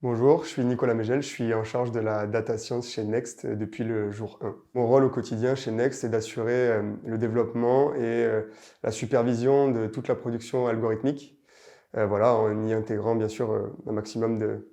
Bonjour, je suis Nicolas Megel, je suis en charge de la data science chez Next depuis le jour 1. Mon rôle au quotidien chez Next, c'est d'assurer le développement et la supervision de toute la production algorithmique, voilà, en y intégrant bien sûr un maximum de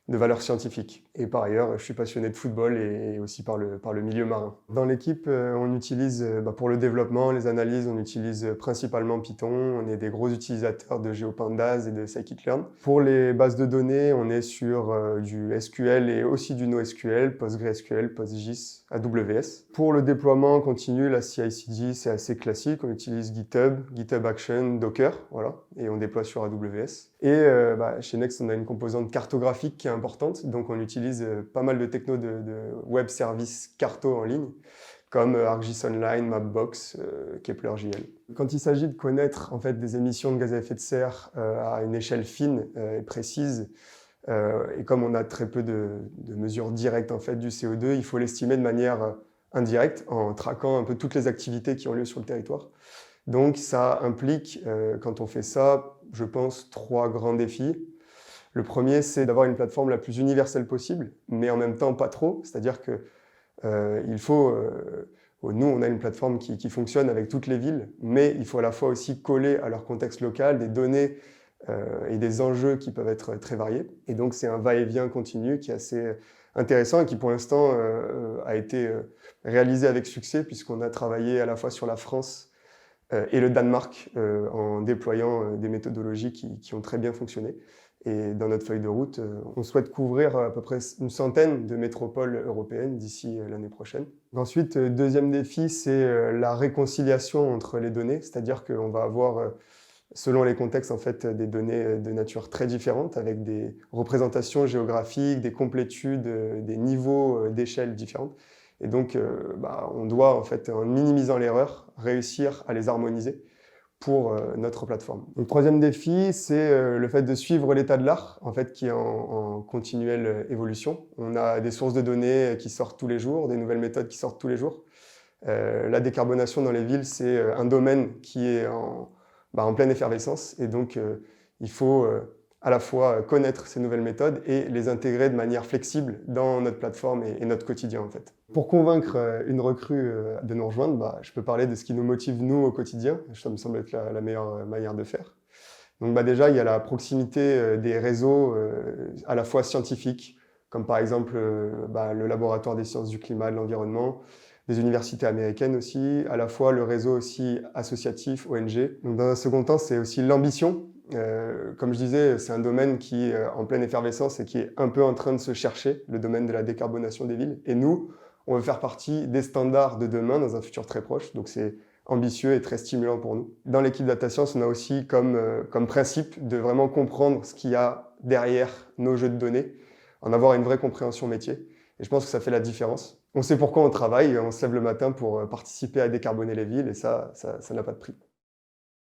valeurs scientifiques. Et par ailleurs, je suis passionné de football et aussi par le milieu marin. Dans l'équipe, on utilise, pour le développement, les analyses, on utilise principalement Python. On est des gros utilisateurs de GeoPandas et de Scikit-learn. Pour les bases de données, on est sur du SQL et aussi du NoSQL, PostgreSQL, PostGIS, AWS. Pour le déploiement continu, la CI/CD, c'est assez classique. On utilise GitHub, GitHub Action, Docker, voilà, et on déploie sur AWS. Et chez Next, on a une composante cartographique qui est importante, donc on utilise pas mal de technos de web services carto en ligne, comme ArcGIS Online, Mapbox, Kepler.jl. Quand il s'agit de connaître en fait, des émissions de gaz à effet de serre à une échelle fine et précise, et comme on a très peu de mesures directes en fait, du CO2, il faut l'estimer de manière indirecte, en traquant un peu toutes les activités qui ont lieu sur le territoire. Donc ça implique, quand on fait ça, je pense, 3 grands défis. Le premier, c'est d'avoir une plateforme la plus universelle possible, mais en même temps pas trop. C'est-à-dire que nous, on a une plateforme qui fonctionne avec toutes les villes, mais il faut à la fois aussi coller à leur contexte local des données et des enjeux qui peuvent être très variés. Et donc, c'est un va-et-vient continu qui est assez intéressant et qui, pour l'instant, a été réalisé avec succès, puisqu'on a travaillé à la fois sur la France et le Danemark en déployant des méthodologies qui ont très bien fonctionné. Et dans notre feuille de route, on souhaite couvrir à peu près une centaine de métropoles européennes d'ici l'année prochaine. Ensuite, deuxième défi, c'est la réconciliation entre les données, c'est-à-dire qu'on va avoir, selon les contextes, en fait, des données de nature très différente, avec des représentations géographiques, des complétudes, des niveaux d'échelle différents. Et donc, on doit, en fait, en minimisant l'erreur, réussir à les harmoniser pour notre plateforme. Le troisième défi, c'est le fait de suivre l'état de l'art, en fait, qui est en continuelle évolution. On a des sources de données qui sortent tous les jours, des nouvelles méthodes qui sortent tous les jours. La décarbonation dans les villes, c'est un domaine qui est en pleine effervescence, et donc il faut à la fois connaître ces nouvelles méthodes et les intégrer de manière flexible dans notre plateforme et notre quotidien en fait. Pour convaincre une recrue de nous rejoindre, je peux parler de ce qui nous motive nous au quotidien. Ça me semble être la meilleure manière de faire. Donc déjà, il y a la proximité des réseaux à la fois scientifiques, comme par exemple le laboratoire des sciences du climat et de l'environnement, des universités américaines aussi, à la fois le réseau aussi associatif, ONG. Donc dans un second temps, c'est aussi l'ambition. Comme je disais, c'est un domaine qui est en pleine effervescence et qui est un peu en train de se chercher, le domaine de la décarbonation des villes. Et nous, on veut faire partie des standards de demain dans un futur très proche. Donc c'est ambitieux et très stimulant pour nous. Dans l'équipe Data Science, on a aussi comme principe de vraiment comprendre ce qu'il y a derrière nos jeux de données, en avoir une vraie compréhension métier. Et je pense que ça fait la différence. On sait pourquoi on travaille, on se lève le matin pour participer à décarboner les villes et ça n'a pas de prix.